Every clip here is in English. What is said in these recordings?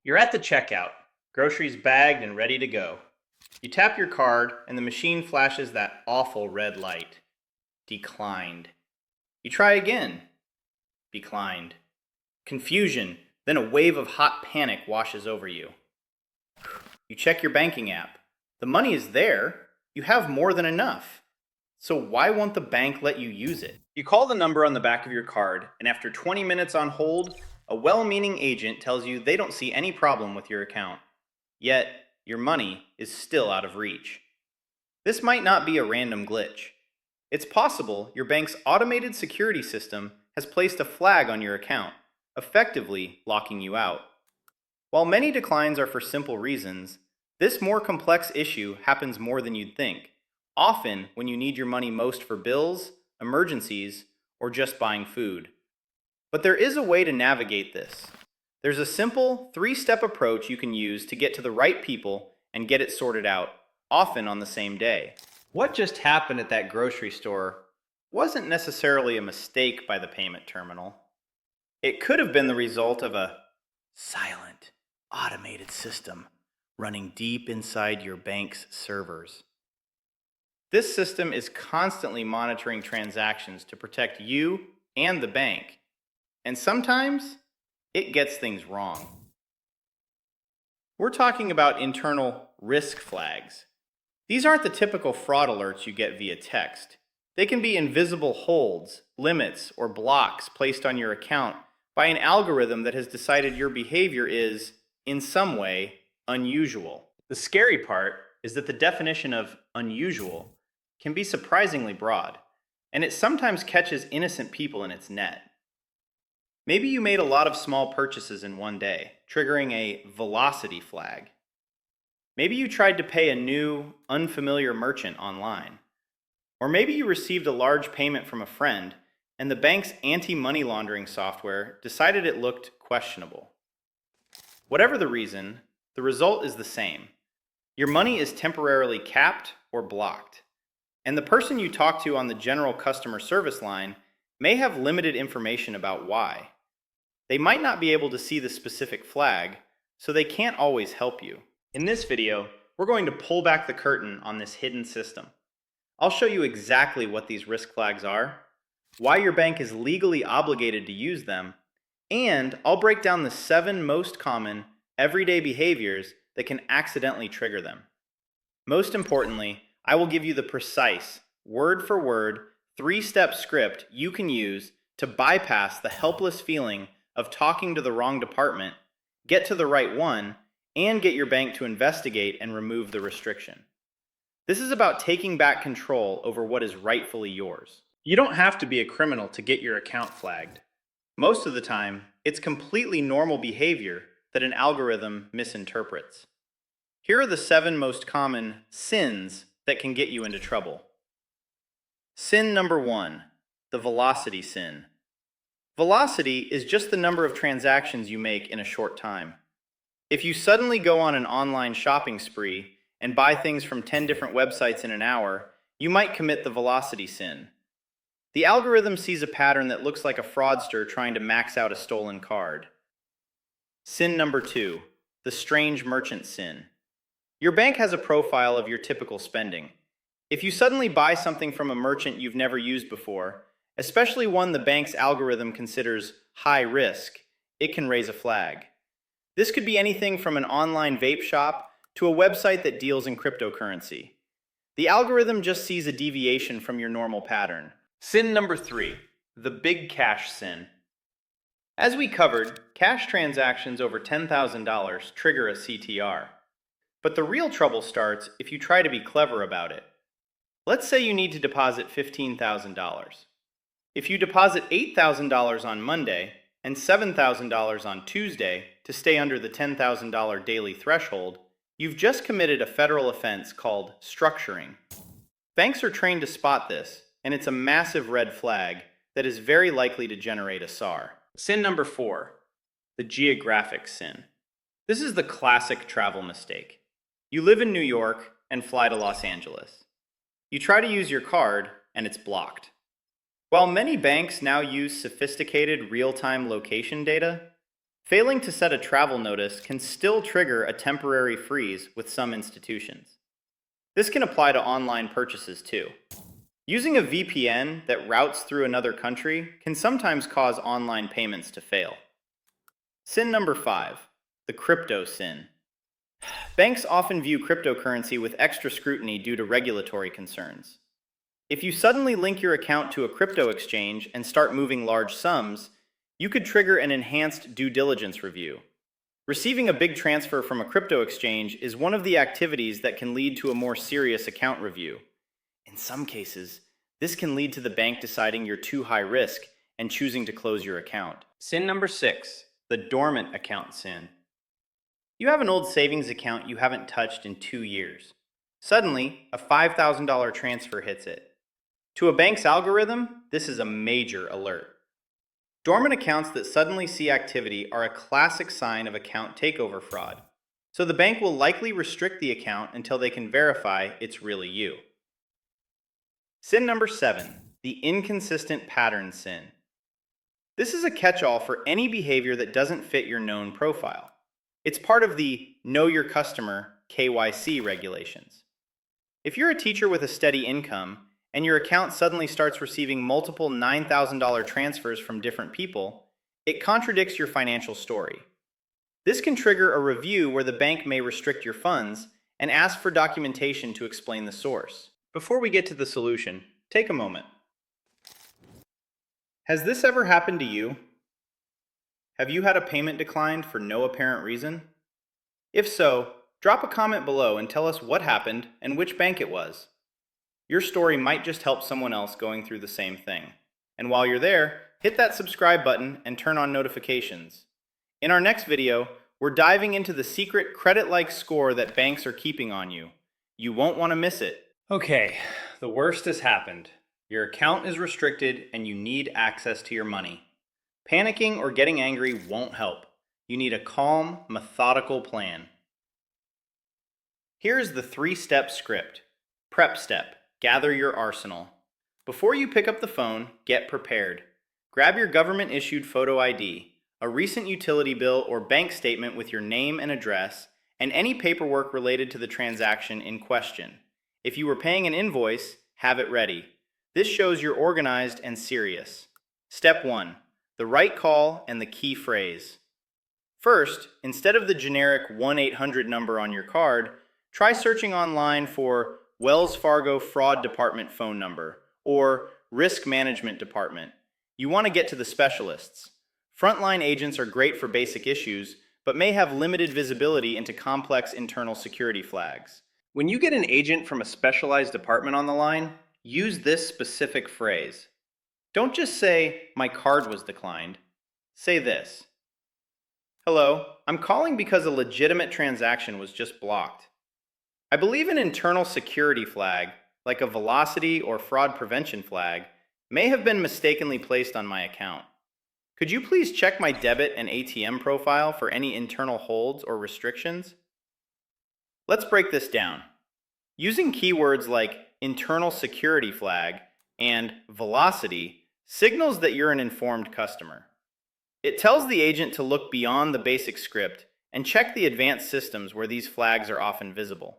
You're at the checkout, groceries bagged and ready to go. You tap your card, and the machine flashes that awful red light. Declined. You try again. Declined. Confusion, then a wave of hot panic washes over you. You check your banking app. The money is there. You have more than enough. So why won't the bank let you use it? You call the number on the back of your card, and after 20 minutes on hold, a well-meaning agent tells you they don't see any problem with your account. Yet, your money is still out of reach. This might not be a random glitch. It's possible your bank's automated security system has placed a flag on your account, effectively locking you out. While many declines are for simple reasons, this more complex issue happens more than you'd think, often when you need your money most for bills, emergencies, or just buying food. But there is a way to navigate this. There's a simple, three-step approach you can use to get to the right people and get it sorted out, often on the same day. What just happened at that grocery store wasn't necessarily a mistake by the payment terminal. It could have been the result of a silent, automated system running deep inside your bank's servers. This system is constantly monitoring transactions to protect you and the bank, and sometimes it gets things wrong. We're talking about internal risk flags. These aren't the typical fraud alerts you get via text. They can be invisible holds, limits, or blocks placed on your account by an algorithm that has decided your behavior is, in some way, unusual. The scary part is that the definition of unusual can be surprisingly broad, and it sometimes catches innocent people in its net. Maybe you made a lot of small purchases in one day, triggering a velocity flag. Maybe you tried to pay a new, unfamiliar merchant online. Or maybe you received a large payment from a friend, and the bank's anti-money laundering software decided it looked questionable. Whatever the reason, the result is the same. Your money is temporarily capped or blocked. And the person you talk to on the general customer service line may have limited information about why. They might not be able to see the specific flag, so they can't always help you. In this video, we're going to pull back the curtain on this hidden system. I'll show you exactly what these risk flags are, why your bank is legally obligated to use them, and I'll break down the 7 most common, everyday behaviors that can accidentally trigger them. Most importantly, I will give you the precise, word-for-word, 3-step script you can use to bypass the helpless feeling of talking to the wrong department, get to the right one, and get your bank to investigate and remove the restriction. This is about taking back control over what is rightfully yours. You don't have to be a criminal to get your account flagged. Most of the time, it's completely normal behavior that an algorithm misinterprets. Here are the 7 most common sins that can get you into trouble. Sin number 1, the velocity sin. Velocity is just the number of transactions you make in a short time. If you suddenly go on an online shopping spree and buy things from 10 different websites in an hour, you might commit the velocity sin. The algorithm sees a pattern that looks like a fraudster trying to max out a stolen card. Sin number 2, the strange merchant sin. Your bank has a profile of your typical spending. If you suddenly buy something from a merchant you've never used before, especially one the bank's algorithm considers high risk, it can raise a flag. This could be anything from an online vape shop to a website that deals in cryptocurrency. The algorithm just sees a deviation from your normal pattern. Sin number 3, the big cash sin. As we covered, cash transactions over $10,000 trigger a CTR. But the real trouble starts if you try to be clever about it. Let's say you need to deposit $15,000. If you deposit $8,000 on Monday and $7,000 on Tuesday to stay under the $10,000 daily threshold, you've just committed a federal offense called structuring. Banks are trained to spot this, and it's a massive red flag that is very likely to generate a SAR. Sin number 4, the geographic sin. This is the classic travel mistake. You live in New York and fly to Los Angeles. You try to use your card, and it's blocked. While many banks now use sophisticated real-time location data, Failing to set a travel notice can still trigger a temporary freeze with some institutions. This can apply to online purchases too. Using a VPN that routes through another country can sometimes cause online payments to fail. Sin number 5, the crypto sin. Banks often view cryptocurrency with extra scrutiny due to regulatory concerns. If you suddenly link your account to a crypto exchange and start moving large sums, you could trigger an enhanced due diligence review. Receiving a big transfer from a crypto exchange is one of the activities that can lead to a more serious account review. In some cases, this can lead to the bank deciding you're too high risk and choosing to close your account. Sin number 6, the dormant account sin. You have an old savings account you haven't touched in 2 years. Suddenly, a $5,000 transfer hits it. To a bank's algorithm, this is a major alert. Dormant accounts that suddenly see activity are a classic sign of account takeover fraud, so the bank will likely restrict the account until they can verify it's really you. Sin number 7, the inconsistent pattern sin. This is a catch-all for any behavior that doesn't fit your known profile. It's part of the Know Your Customer (KYC) regulations. If you're a teacher with a steady income and your account suddenly starts receiving multiple $9,000 transfers from different people, it contradicts your financial story. This can trigger a review where the bank may restrict your funds and ask for documentation to explain the source. Before we get to the solution, take a moment. Has this ever happened to you? Have you had a payment declined for no apparent reason? If so, drop a comment below and tell us what happened and which bank it was. Your story might just help someone else going through the same thing. And while you're there, hit that subscribe button and turn on notifications. In our next video, we're diving into the secret credit-like score that banks are keeping on you. You won't want to miss it. Okay, the worst has happened. Your account is restricted and you need access to your money. Panicking or getting angry won't help. You need a calm, methodical plan. Here is the 3-step script. Prep step. Gather your arsenal. Before you pick up the phone, get prepared. Grab your government-issued photo ID, a recent utility bill or bank statement with your name and address, and any paperwork related to the transaction in question. If you were paying an invoice, have it ready. This shows you're organized and serious. Step 1. The right call and the key phrase. First, instead of the generic 1-800 number on your card, try searching online for Wells Fargo Fraud Department phone number or Risk Management Department. You want to get to the specialists. Frontline agents are great for basic issues, but may have limited visibility into complex internal security flags. When you get an agent from a specialized department on the line, use this specific phrase. Don't just say, "My card was declined." Say this. "Hello, I'm calling because a legitimate transaction was just blocked. I believe an internal security flag, like a velocity or fraud prevention flag, may have been mistakenly placed on my account. Could you please check my debit and ATM profile for any internal holds or restrictions?" Let's break this down. Using keywords like internal security flag and velocity signals that you're an informed customer. It tells the agent to look beyond the basic script and check the advanced systems where these flags are often visible.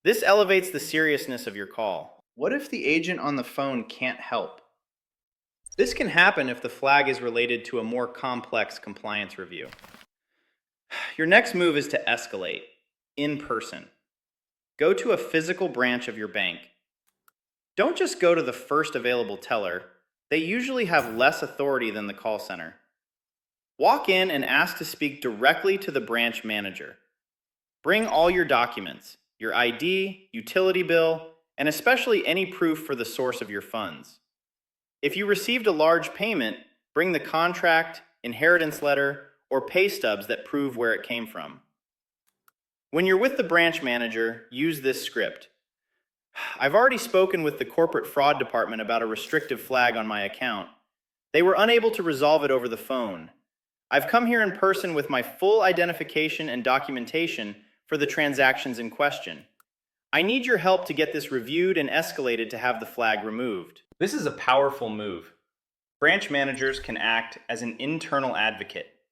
This elevates the seriousness of your call. What if the agent on the phone can't help? This can happen if the flag is related to a more complex compliance review. Your next move is to escalate, in person. Go to a physical branch of your bank. Don't just go to the first available teller. They usually have less authority than the call center. Walk in and ask to speak directly to the branch manager. Bring all your documents, your ID, utility bill, and especially any proof for the source of your funds. If you received a large payment, bring the contract, inheritance letter, or pay stubs that prove where it came from. When you're with the branch manager, use this script. "I've already spoken with the corporate fraud department about a restrictive flag on my account. They were unable to resolve it over the phone. I've come here in person with my full identification and documentation for the transactions in question. I need your help to get this reviewed and escalated to have the flag removed." This is a powerful move. Branch managers can act as an internal advocate.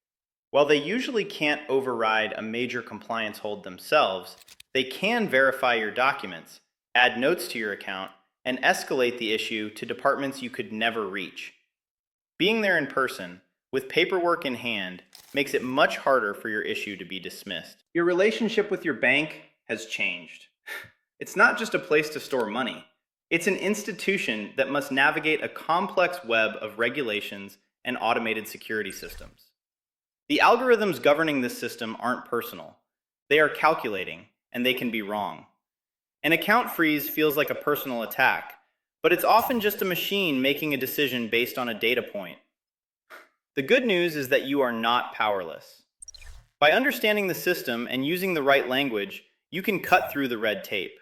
While they usually can't override a major compliance hold themselves, they can verify your documents, add notes to your account, and escalate the issue to departments you could never reach. Being there in person, with paperwork in hand, makes it much harder for your issue to be dismissed. Your relationship with your bank has changed. It's not just a place to store money. It's an institution that must navigate a complex web of regulations and automated security systems. The algorithms governing this system aren't personal. They are calculating, and they can be wrong. An account freeze feels like a personal attack, but it's often just a machine making a decision based on a data point. The good news is that you are not powerless. By understanding the system and using the right language, you can cut through the red tape.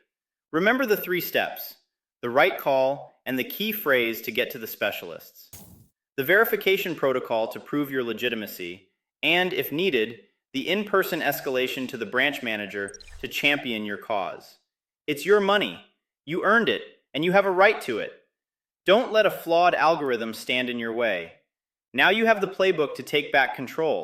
Remember the 3 steps: the right call and the key phrase to get to the specialists, the verification protocol to prove your legitimacy, and, if needed, the in-person escalation to the branch manager to champion your cause. It's your money. You earned it, and you have a right to it. Don't let a flawed algorithm stand in your way. Now you have the playbook to take back control.